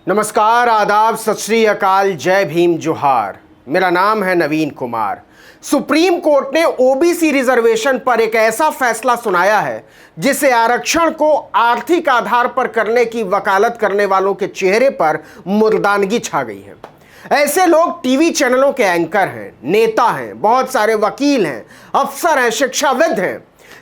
नमस्कार, आदाब, सत श्री अकाल, जय भीम, जोहार। मेरा नाम है नवीन कुमार। सुप्रीम कोर्ट ने ओबीसी रिजर्वेशन पर एक ऐसा फैसला सुनाया है जिससे आरक्षण को आर्थिक आधार पर करने की वकालत करने वालों के चेहरे पर मुर्दानगी छा गई है। ऐसे लोग टीवी चैनलों के एंकर हैं, नेता हैं, बहुत सारे वकील हैं, अफसर हैं, शिक्षाविद हैं,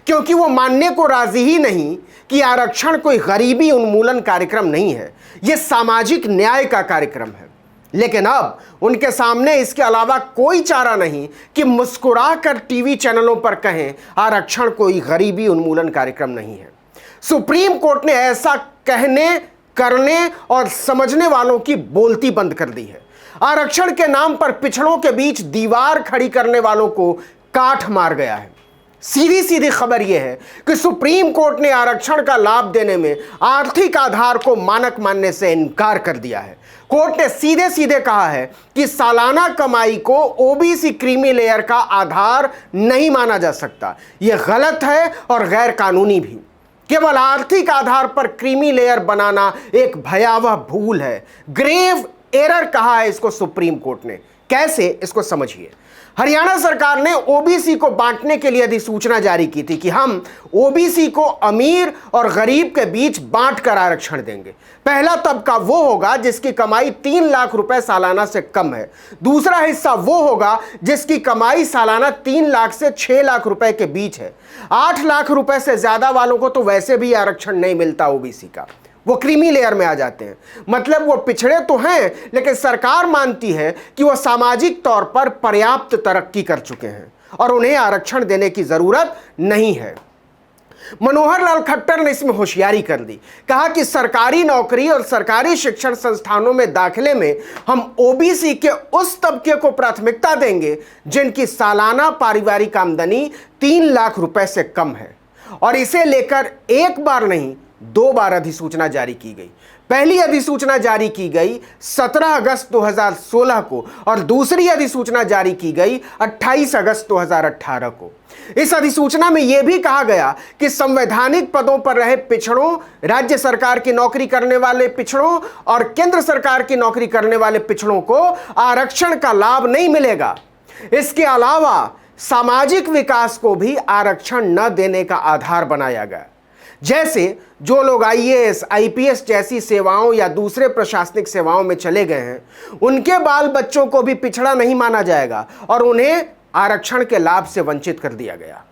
क्योंकि वो मानने को राजी ही नहीं कि आरक्षण कोई गरीबी उन्मूलन कार्यक्रम नहीं है, यह सामाजिक न्याय का कार्यक्रम है। लेकिन अब उनके सामने इसके अलावा कोई चारा नहीं कि मुस्कुरा कर टीवी चैनलों पर कहें आरक्षण कोई गरीबी उन्मूलन कार्यक्रम नहीं है। सुप्रीम कोर्ट ने ऐसा कहने, करने और समझने वालों की बोलती बंद कर दी है। आरक्षण के नाम पर पिछड़ों के बीच दीवार खड़ी करने वालों को काट मार गया है। सीधी सीधी खबर यह है कि सुप्रीम कोर्ट ने आरक्षण का लाभ देने में आर्थिक आधार को मानक मानने से इनकार कर दिया है। कोर्ट ने सीधे सीधे कहा है कि सालाना कमाई को ओबीसी क्रीमी लेयर का आधार नहीं माना जा सकता। यह गलत है और गैर कानूनी भी। केवल आर्थिक आधार पर क्रीमी लेयर बनाना एक भयावह भूल है। ग्रेव एरर कहा है इसको सुप्रीम कोर्ट ने। कैसे, इसको समझिए। हरियाणा सरकार ने ओबीसी को बांटने के लिए अधिसूचना जारी की थी कि हम ओबीसी को अमीर और गरीब के बीच बांट कर आरक्षण देंगे। पहला तबका वो होगा जिसकी कमाई 3 लाख रुपए सालाना से कम है। दूसरा हिस्सा वो होगा जिसकी कमाई सालाना 3 लाख से 6 लाख रुपए के बीच है। 8 लाख रुपए से ज्यादा वालों को तो वैसे भी आरक्षण नहीं मिलता ओबीसी का, वो क्रीमी लेयर में आ जाते हैं। मतलब वो पिछड़े तो हैं, लेकिन सरकार मानती है कि वो सामाजिक तौर पर पर्याप्त तरक्की कर चुके हैं और उन्हें आरक्षण देने की जरूरत नहीं है। मनोहर लाल खट्टर ने इसमें होशियारी कर दी। कहा कि सरकारी नौकरी और सरकारी शिक्षण संस्थानों में दाखिले में हम ओबीसी के उस तबके को प्राथमिकता देंगे जिनकी सालाना पारिवारिक आमदनी 3 लाख रुपए से कम है। और इसे लेकर एक बार नहीं, 2 बार अधिसूचना जारी की गई। पहली अधिसूचना जारी की गई 17 अगस्त 2016 को और दूसरी अधिसूचना जारी की गई 28 अगस्त 2018 को। इस अधिसूचना में यह भी कहा गया कि संवैधानिक पदों पर रहे पिछड़ों, राज्य सरकार की नौकरी करने वाले पिछड़ों और केंद्र सरकार की नौकरी करने वाले पिछड़ों को आरक्षण का लाभ नहीं मिलेगा। इसके अलावा सामाजिक विकास को भी आरक्षण न देने का आधार बनाया गया। जैसे जो लोग आईएएस, आईपीएस जैसी सेवाओं या दूसरे प्रशासनिक सेवाओं में चले गए हैं, उनके बाल बच्चों को भी पिछड़ा नहीं माना जाएगा और उन्हें आरक्षण के लाभ से वंचित कर दिया गया।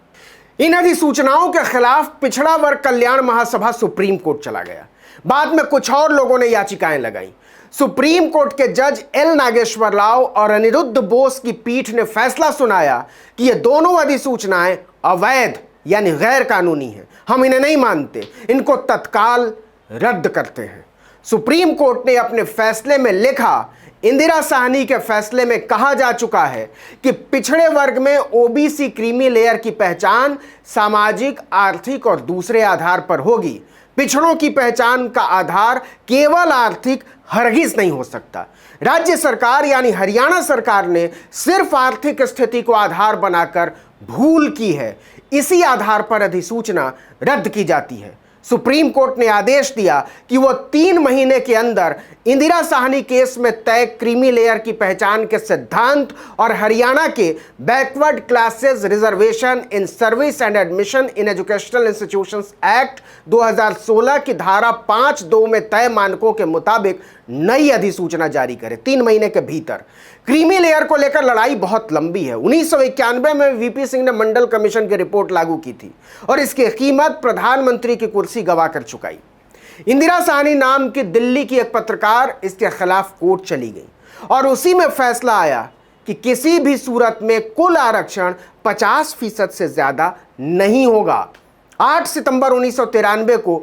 इन अधिसूचनाओं के खिलाफ पिछड़ा वर्ग कल्याण महासभा सुप्रीम कोर्ट चला गया। बाद में कुछ और लोगों ने याचिकाएं लगाई। सुप्रीम कोर्ट के जज एल नागेश्वर राव और अनिरुद्ध बोस की पीठ ने फैसला सुनाया कि ये दोनों अधिसूचनाएं अवैध यानी गैर कानूनी है। हम इन्हें नहीं मानते, इनको तत्काल रद्द करते हैं। सुप्रीम कोर्ट ने अपने फैसले में लिखा, इंदिरा साहनी के फैसले में कहा जा चुका है कि पिछड़े वर्ग में ओबीसी क्रीमी लेयर की पहचान सामाजिक, आर्थिक और दूसरे आधार पर होगी। पिछड़ों की पहचान का आधार केवल आर्थिक हरगिज नहीं हो सकता। राज्य सरकार यानी हरियाणा सरकार ने सिर्फ आर्थिक स्थिति को आधार बनाकर भूल की है। इसी आधार पर अधिसूचना रद्द की जाती है। सुप्रीम कोर्ट ने आदेश दिया कि वो 3 महीने के अंदर इंदिरा साहनी केस में तय क्रीमी लेयर की पहचान के सिद्धांत और हरियाणा के backward classes reservation in service and admission in educational institutions act 2016 की धारा 5(2) में तय मानकों के मुताबिक नई अधिसूचना जारी करे 3 महीने के भीतर। क्रीमी लेयर को लेकर लड़ाई बहुत लंबी है। 1991 में वीपी सिंह ने मंडल कमीशन की रिपोर्ट लागू की थी और इसकी कीमत प्रधानमंत्री की कुर्सी गवा कर चुकाई। इंदिरा साहनी नाम की दिल्ली की एक पत्रकार इसके खिलाफ कोर्ट चली गई और उसी में फैसला आया कि किसी भी सूरत में कुल आरक्षण 50% से ज्यादा नहीं होगा। 8 सितंबर 1993 को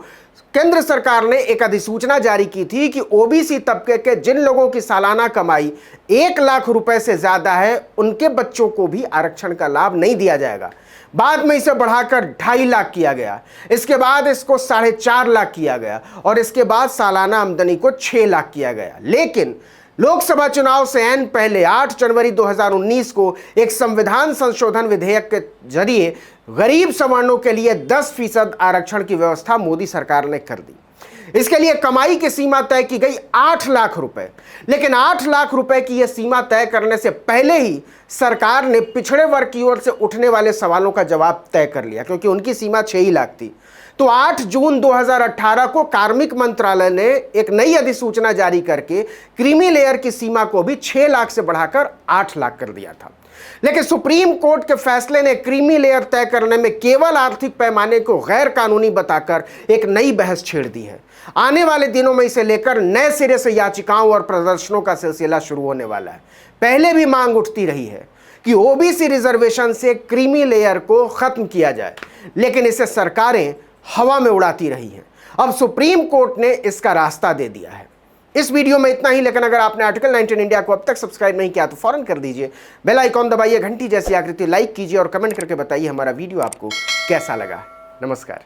केंद्र सरकार ने एक अधिसूचना जारी की थी कि ओबीसी तबके के जिन लोगों की सालाना कमाई 1 लाख रुपए से ज्यादा है, उनके बच्चों को भी आरक्षण का लाभ नहीं दिया जाएगा। बाद में इसे बढ़ाकर 2.5 लाख किया गया। इसके बाद इसको 4.5 लाख किया गया और इसके बाद सालाना आमदनी को 6 लाख किया गया। लेकिन लोकसभा चुनाव से ऐन पहले 8 जनवरी 2019 को एक संविधान संशोधन विधेयक के जरिए गरीब सवर्णों के लिए 10% आरक्षण की व्यवस्था मोदी सरकार ने कर दी। इसके लिए कमाई की सीमा तय की गई 8 लाख रुपए। लेकिन 8 लाख रुपए की यह सीमा तय करने से पहले ही सरकार ने पिछड़े वर्ग की ओर से उठने वाले सवालों का जवाब तय कर लिया, क्योंकि उनकी सीमा 6 ही लाख थी। तो 8 जून 2018 को कार्मिक मंत्रालय ने एक नई अधिसूचना जारी करके क्रीमी लेयर की सीमा को भी 6 लाख से बढ़ाकर 8 लाख कर दिया था। लेकिन सुप्रीम कोर्ट के फैसले ने क्रीमी लेयर तय करने में केवल आर्थिक पैमाने को गैर कानूनी बताकर एक नई बहस छेड़ दी है। आने वाले दिनों में इसे लेकर नए सिरे से याचिकाओं और प्रदर्शनों का सिलसिला शुरू होने वाला है। पहले भी मांग उठती रही है कि ओबीसी रिजर्वेशन से क्रीमी लेयर को खत्म किया जाए, लेकिन इसे सरकारें हवा में उड़ाती रही हैं। अब सुप्रीम कोर्ट ने इसका रास्ता दे दिया है। इस वीडियो में इतना ही, लेकिन अगर आपने आर्टिकल 19 इंडिया को अब तक सब्सक्राइब नहीं किया तो फौरन कर दीजिए। बेल आइकॉन दबाइए, घंटी जैसी आकृति लाइक कीजिए और कमेंट करके बताइए हमारा वीडियो आपको कैसा लगा। नमस्कार।